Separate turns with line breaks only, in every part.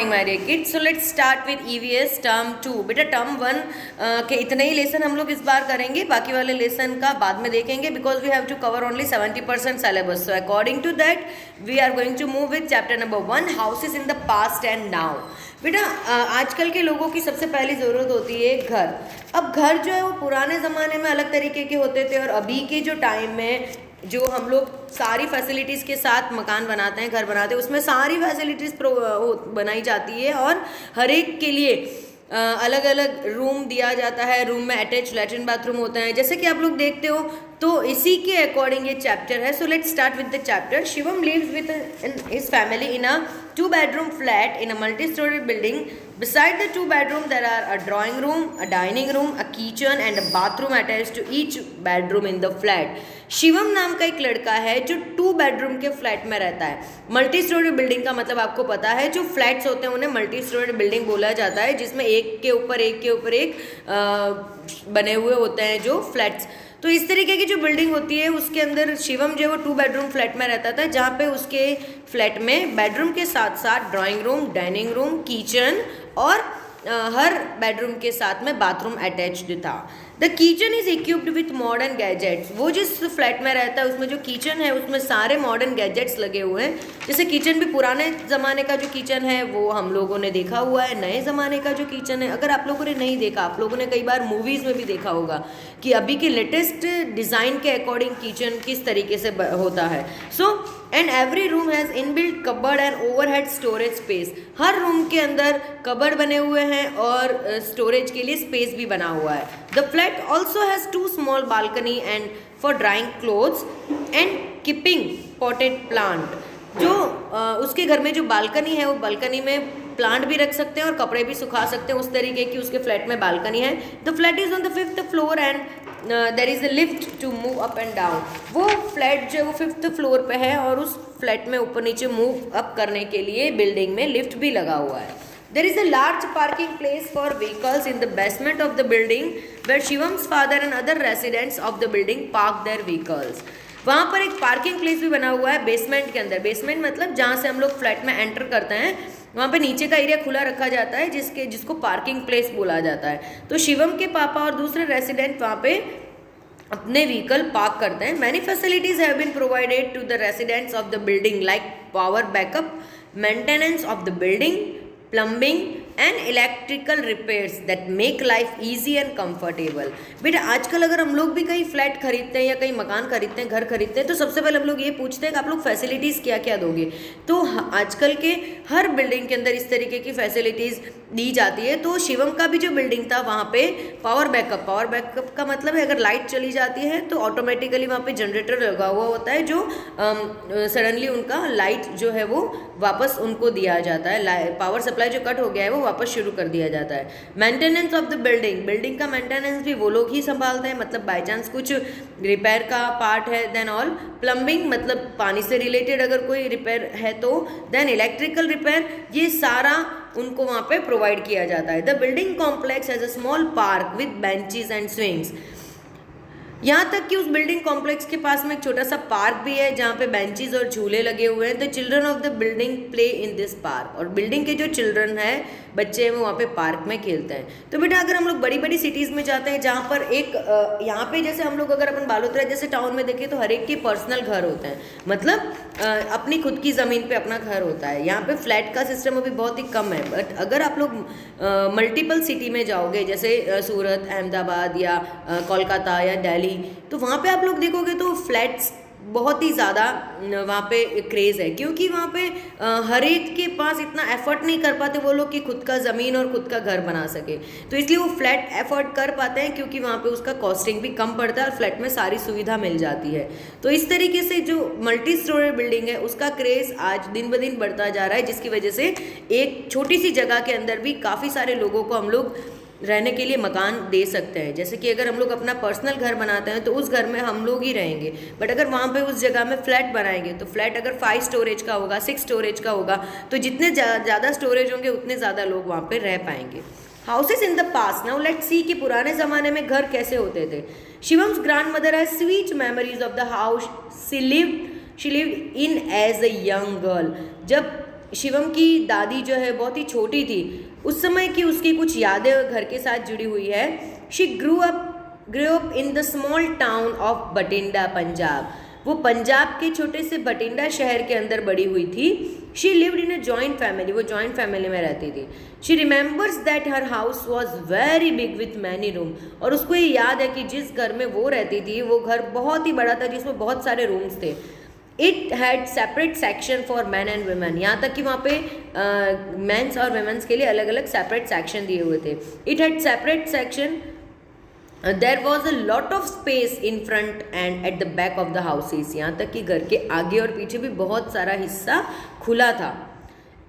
My dear kids, so let's start with EVS term 2. बेटा term 1 के इतने ही lesson हम लोग इस बार करेंगे, बाकी वाले लेसन का बाद में देखेंगे because we have to cover only 70% syllabus. So according to that, we are going to move with chapter number 1, houses in the past and now. बेटा आजकल के लोगों की सबसे पहली ज़रूरत होती है घर. अब घर जो है वो पुराने ज़माने में अलग तरीके के होते थे और अभी के जो टाइम में जो हम लोग सारी फैसिलिटीज़ के साथ मकान बनाते हैं, घर बनाते हैं, उसमें सारी फैसिलिटीज़ बनाई जाती है और हर एक के लिए अलग अलग रूम दिया जाता है. रूम में अटैच लैट्रिन बाथरूम होता है, जैसे कि आप लोग देखते हो. तो इसी के अकॉर्डिंग ये चैप्टर है. So let's start with the chapter. Shivam lives with his family in a 2-bedroom flat in a multi-story building. Beside the 2 bedroom there are a drawing room, a dining room, a kitchen and a bathroom attached to each bedroom in the flat. Shivam नाम का एक लड़का है जो 2 bedroom के flat में रहता है. मल्टी स्टोरी बिल्डिंग का मतलब आपको पता है, जो फ्लैट्स होते हैं उन्हें मल्टी स्टोरी बिल्डिंग बोला जाता है, जिसमें एक के ऊपर एक बने हुए होते हैं जो फ्लैट्स. तो इस तरीके की जो बिल्डिंग होती है उसके अंदर शिवम जो है वो 2 bedroom फ्लैट में रहता था, जहाँ पे उसके फ्लैट में बेडरूम के साथ साथ drawing room, dining room, kitchen और हर बेडरूम के साथ में बाथरूम अटैच्ड था. The kitchen is equipped with modern gadgets. वो जिस फ्लैट में रहता है उसमें जो किचन है उसमें सारे मॉडर्न गैजेट्स लगे हुए हैं. जैसे किचन भी पुराने ज़माने का जो किचन है वो हम लोगों ने देखा हुआ है, नए ज़माने का जो किचन है अगर आप लोगों ने नहीं देखा, आप लोगों ने कई बार मूवीज़ में भी देखा होगा कि अभी के लेटेस्ट डिज़ाइन के अकॉर्डिंग किचन किस तरीके से होता है. So and every room has inbuilt cupboard and overhead storage space. Her room के अंदर कबर्ड बने हुए हैं और स्टोरेज के लिए स्पेस भी बना हुआ है. The flat also has 2 small balcony and for drawing clothes and keeping potted plant. जो उसके घर में जो बालकनी है वो बालकनी में प्लांट भी रख सकते हैं और कपड़े भी सुखा सकते हैं, उस तरीके की उसके फ्लैट में बालकनी है. The flat is on the 5th floor and there is a lift to move up and down. वो फ्लैट जो है वो 5th floor पे है और उस फ्लैट में ऊपर नीचे मूव अप करने के लिए बिल्डिंग में लिफ्ट भी लगा हुआ है. There is a large parking place for vehicles in the basement of the building where Shivam's father and other residents of the building park their vehicles. वहाँ पर एक पार्किंग प्लेस भी बना हुआ है बेसमेंट के अंदर. बेसमेंट मतलब जहाँ से हम लोग फ्लैट में एंटर करते हैं, वहाँ पे नीचे का एरिया खुला रखा जाता है जिसको पार्किंग प्लेस बोला जाता है. तो शिवम के पापा और दूसरे रेसिडेंट वहाँ पे अपने व्हीकल पार्क करते हैं. Many facilities have been provided to the residents of the building like power backup, maintenance of the building, plumbing and electrical repairs that make life easy and comfortable. बेटा आजकल अगर हम लोग भी कहीं फ्लैट खरीदते हैं या कहीं मकान खरीदते हैं, घर खरीदते हैं, तो सबसे पहले हम लोग ये पूछते हैं कि आप लोग फैसिलिटीज़ क्या क्या दोगे. तो आजकल के हर बिल्डिंग के अंदर इस तरीके की फैसिलिटीज़ दी जाती है. तो शिवम का भी जो बिल्डिंग था वहाँ पे पावर बैकअप का मतलब है अगर लाइट चली जाती है तो ऑटोमेटिकली वहाँ पे जनरेटर लगा हुआ होता है जो सडनली उनका लाइट जो है वो वापस उनको दिया जाता है. पावर सप्लाई जो कट हो गया है वो वापस शुरू कर दिया जाता है. मेंटेनेंस ऑफ द बिल्डिंग का मेंटेनेंस भी वो लोग ही संभालते हैं, मतलब बाय चांस कुछ रिपेयर का पार्ट है देन ऑल. प्लम्बिंग मतलब पानी से रिलेटेड अगर कोई रिपेयर है तो, देन इलेक्ट्रिकल रिपेयर, ये सारा उनको वहाँ पे प्रोवाइड किया जाता है. The building complex has a small park with benches and swings. यहाँ तक कि उस बिल्डिंग कॉम्प्लेक्स के पास में एक छोटा सा पार्क भी है जहाँ पे बेंचेस और झूले लगे हुए हैं. The children of the building play in this park. और बिल्डिंग के जो चिल्ड्रन हैं, बच्चे हैं, वो वहाँ पे पार्क में खेलते हैं. तो बेटा अगर हम लोग बड़ी बड़ी सिटीज़ में जाते हैं जहाँ पर एक यहाँ पे जैसे हम लोग अगर अपन बालोतरा जैसे टाउन में देखें तो हर एक के पर्सनल घर होते हैं, मतलब अपनी खुद की ज़मीन पे अपना घर होता है. यहाँ पे फ्लैट का सिस्टम अभी बहुत ही कम है. बट अगर आप लोग मल्टीपल सिटी में जाओगे जैसे सूरत, अहमदाबाद या कोलकाता या दिल्ली, तो वहाँ पे आप लोग देखोगे तो फ्लैट्स बहुत ही ज़्यादा वहाँ पे क्रेज़ है, क्योंकि वहाँ पे हर एक के पास इतना एफर्ट नहीं कर पाते वो लोग कि खुद का ज़मीन और खुद का घर बना सके. तो इसलिए वो फ्लैट एफर्ट कर पाते हैं क्योंकि वहाँ पे उसका कॉस्टिंग भी कम पड़ता है और फ्लैट में सारी सुविधा मिल जाती है. तो इस तरीके से जो मल्टी स्टोरी बिल्डिंग है उसका क्रेज़ आज दिन ब दिन बढ़ता जा रहा है, जिसकी वजह से एक छोटी सी जगह के अंदर भी काफ़ी सारे लोगों को हम लोग रहने के लिए मकान दे सकते हैं. जैसे कि अगर हम लोग अपना पर्सनल घर बनाते हैं तो उस घर में हम लोग ही रहेंगे, बट अगर वहाँ पे उस जगह में फ्लैट बनाएंगे तो फ्लैट अगर 5 स्टोरेज का होगा, 6 स्टोरेज का होगा, तो जितने ज़्यादा स्टोरेज होंगे उतने ज़्यादा लोग वहाँ पे रह पाएंगे. Houses in the past. Now let's see कि पुराने ज़माने में घर कैसे होते थे. Shivam's grand mother has sweet memories of the house she lived in as a young girl. जब शिवम की दादी जो है बहुत ही छोटी थी, उस समय की उसकी कुछ यादें घर के साथ जुड़ी हुई है। She grew up in the small town of Bathinda, Punjab. वो पंजाब के छोटे से बठिंडा शहर के अंदर बड़ी हुई थी। She lived in a joint family, वो जॉइंट फैमिली में रहती थी। She remembers that her house was very big with many room, और उसको ये याद है कि जिस घर में वो रहती थी वो घर बहुत ही बड़ा था जिसमें बहुत सारे रूम्स थे। It had separate section for man and women, यहाँ तक कि वहाँ पे मेंस और वुमेन्स के लिए अलग अलग सेपरेट सेक्शन दिए हुए थे। It had separate section, there was a lot of space in front end at the back of the houses, यहाँ तक कि घर के आगे और पीछे भी बहुत सारा हिस्सा खुला था।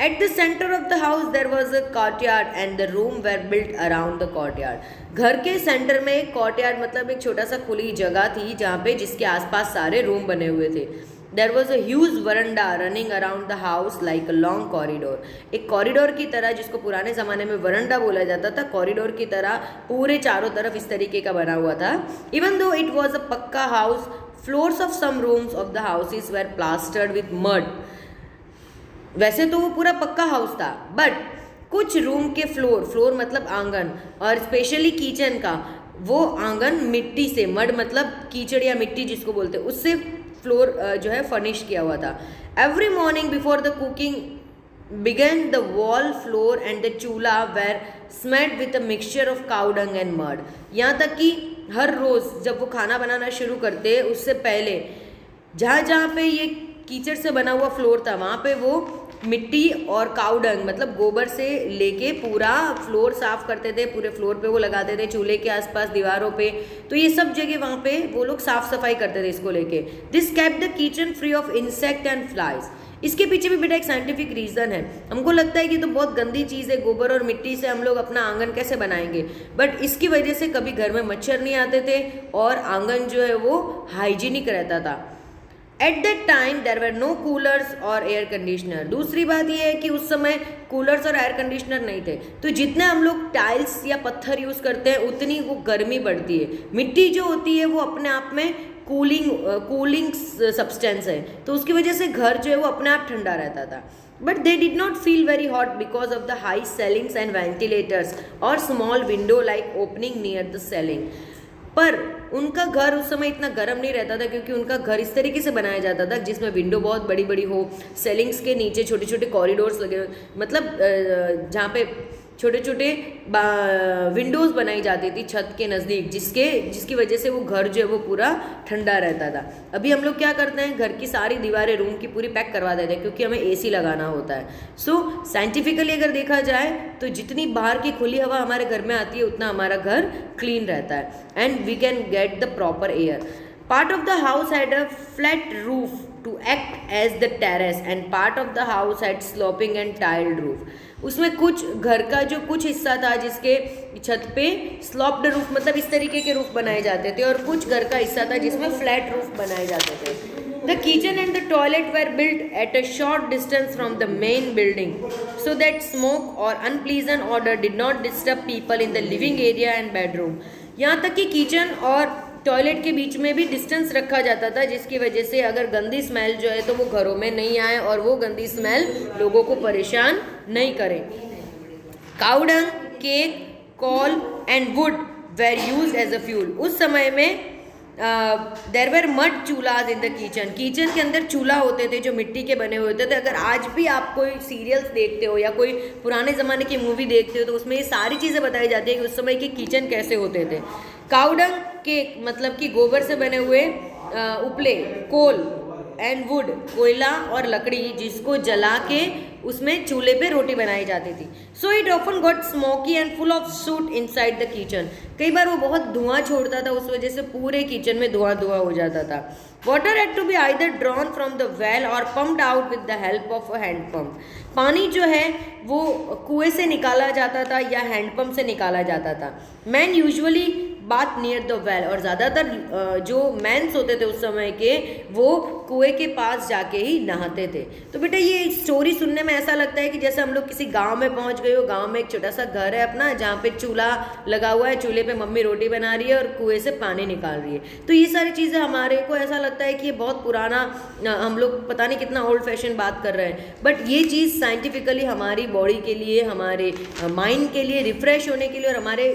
At the centre of the house there was a courtyard and the rooms were built around the courtyard. घर के सेंटर में एक कोर्टयार्ड मतलब एक छोटा सा खुली जगह थी जहाँ पे जिसके आसपास सारे रूम बने हुए थे। देर was a huge veranda running around the house like a long corridor, एक कॉरिडोर की तरह, जिसको पुराने ज़माने में वरंडा बोला जाता था, कॉरिडोर की तरह पूरे चारों तरफ इस तरीके का बना हुआ था। Even though it was a pucca house, floors of some rooms of the houses were plastered with mud. वैसे तो वो पूरा पक्का हाउस था, बट कुछ रूम के फ्लोर मतलब आंगन, और स्पेशली किचन का वो आंगन मिट्टी से, मड मतलब कीचड़ या मिट्टी जिसको बोलते हैं, उससे फ्लोर जो है फर्निश किया हुआ था। Every morning before the cooking began the wall floor and the chulha were smeared with a mixture of cow dung and mud. यहाँ तक कि हर रोज़ जब वो खाना बनाना शुरू करते उससे पहले जहाँ जहाँ पे ये कीचड़ से बना हुआ फ्लोर था वहाँ पे वो मिट्टी और काउ डंग मतलब गोबर से लेके पूरा फ्लोर साफ करते थे, पूरे फ्लोर पे वो लगाते थे, चूल्हे के आसपास, दीवारों पे, तो ये सब जगह वहाँ पे वो लोग साफ सफाई करते थे इसको लेके। This kept the kitchen free of insect and flies. इसके पीछे भी बेटा एक साइंटिफिक रीज़न है। हमको लगता है कि तो बहुत गंदी चीज़ है, गोबर और मिट्टी से हम लोग अपना आंगन कैसे बनाएंगे, बट इसकी वजह से कभी घर में मच्छर नहीं आते थे और आंगन जो है वो हाइजीनिक रहता था। At that time there were no coolers और एयर कंडीशनर। दूसरी बात यह है कि उस समय कूलर्स और एयर कंडीशनर नहीं थे, तो जितने हम लोग टाइल्स या पत्थर यूज़ करते हैं उतनी वो गर्मी बढ़ती है। मिट्टी जो होती है वो अपने आप में कूलिंग सब्सटेंस है, तो उसकी वजह से घर जो है वो अपने आप ठंडा रहता था। But they did not feel very hot because of the high ceilings and ventilators और small window like opening near the ceiling. पर उनका घर उस समय इतना गर्म नहीं रहता था क्योंकि उनका घर इस तरीके से बनाया जाता था जिसमें विंडो बहुत बड़ी बड़ी हो, सेलिंग्स के नीचे छोटे छोटे कॉरिडोर्स लगे, मतलब जहाँ पे छोटे छोटे विंडोज़ बनाई जाती थी छत के नज़दीक, जिसकी वजह से वो घर जो है वो पूरा ठंडा रहता था। अभी हम लोग क्या करते हैं, घर की सारी दीवारें रूम की पूरी पैक करवा देते हैं क्योंकि हमें एसी लगाना होता है। सो साइंटिफिकली अगर देखा जाए तो जितनी बाहर की खुली हवा हमारे घर में आती है उतना हमारा घर क्लीन रहता है and we can get the proper air. Part of the house had a flat roof to act as the terrace and part of the house had sloping and tiled roof. उसमें कुछ घर का जो कुछ हिस्सा था जिसके छत पे स्लॉप्ड रूफ मतलब इस तरीके के रूफ बनाए जाते थे और कुछ घर का हिस्सा था जिसमें फ्लैट रूफ बनाए जाते थे। The kitchen and the toilet were built at a short distance from the main building so that smoke or unpleasant odor did not disturb people in the living area and bedroom. यहाँ तक कि kitchen और toilet के बीच में भी distance रखा जाता था जिसकी वजह से अगर गंदी स्मेल जो है तो वो घरों में नहीं आए और वो गंदी स्मेल लोगों को परेशान नहीं करे। Cow dung, cake, coal and wood were used as a fuel. उस समय में there were mud chulhas in the kitchen. Kitchen के अंदर चूल्हा होते थे जो मिट्टी के बने हुए होते थे। अगर आज भी आप कोई सीरियल्स देखते हो या कोई पुराने ज़माने की मूवी देखते हो तो उसमें ये सारी चीज़ें बताई जाती है कि उस समय के किचन कैसे होते थे। काउडंग केक मतलब कि गोबर से बने हुए उपले, कोल एंड वुड कोयला और लकड़ी जिसको जला के उसमें चूल्हे पे रोटी बनाई जाती थी। So it often got smoky and full of suit inside the kitchen. कई बार वो बहुत धुआं छोड़ता था, उस वजह से पूरे किचन में धुआं हो जाता था। Water had to be either drawn from the well और pumped out with the help of a hand pump. पानी जो है वो कुएं से निकाला जाता था या हैंडपम्प से निकाला जाता था। मैन यूजुअली बात नियर द वेल और ज़्यादातर जो मैंस होते थे उस समय के वो कुएं के पास जाके ही नहाते थे। तो बेटा ये स्टोरी सुनने में ऐसा लगता है कि जैसे हम लोग किसी गांव में पहुंच गए हो, गांव में एक छोटा सा घर है अपना जहाँ पे चूल्हा लगा हुआ है, चूल्हे पे मम्मी रोटी बना रही है और कुएं से पानी निकाल रही है। तो ये सारी चीज़ें हमारे को ऐसा लगता है कि ये बहुत पुराना, हम लोग पता नहीं कितना ओल्ड फैशन बात कर रहे हैं, बट ये चीज़ साइंटिफिकली हमारी बॉडी के लिए, हमारे माइंड के लिए, रिफ्रेश होने के लिए और हमारे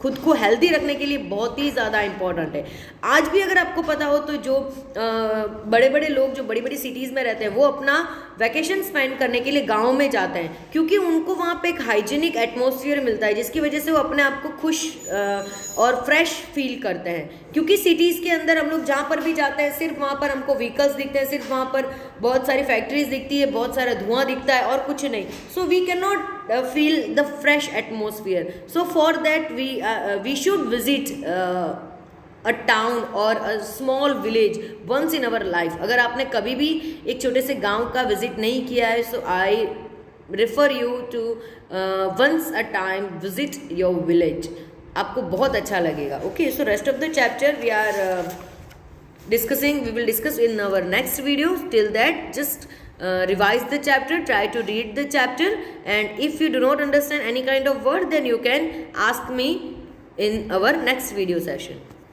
खुद को हेल्दी रखने के लिए बहुत ही ज़्यादा इम्पॉर्टेंट है। आज भी अगर आपको पता हो तो जो बड़े बड़े लोग जो बड़ी बड़ी सिटीज़ में रहते हैं वो अपना वैकेशन स्पेंड करने के लिए गाँव में जाते हैं, क्योंकि उनको वहाँ पे एक हाइजीनिक एटमॉस्फेयर मिलता है, जिसकी वजह से वो अपने आप को खुश और फ्रेश फील करते हैं। क्योंकि सिटीज़ के अंदर हम लोग जहाँ पर भी जाते हैं सिर्फ वहाँ पर हमको व्हीकल्स दिखते हैं, सिर्फ वहाँ पर बहुत सारी फैक्ट्रीज दिखती है, बहुत सारा धुआं दिखता है और कुछ नहीं। So we can not feel the fresh atmosphere. So for that we should visit a town और a small village once in our life. अगर आपने कभी भी एक छोटे से गांव का विजिट नहीं किया है, so I refer you to once a time visit your village, आपको बहुत अच्छा लगेगा। Okay, so rest of the chapter we are discussing, we will discuss in our next video. Till that, just revise the chapter, try to read the chapter, and if you do not understand any kind of word, then you can ask me in our next video session.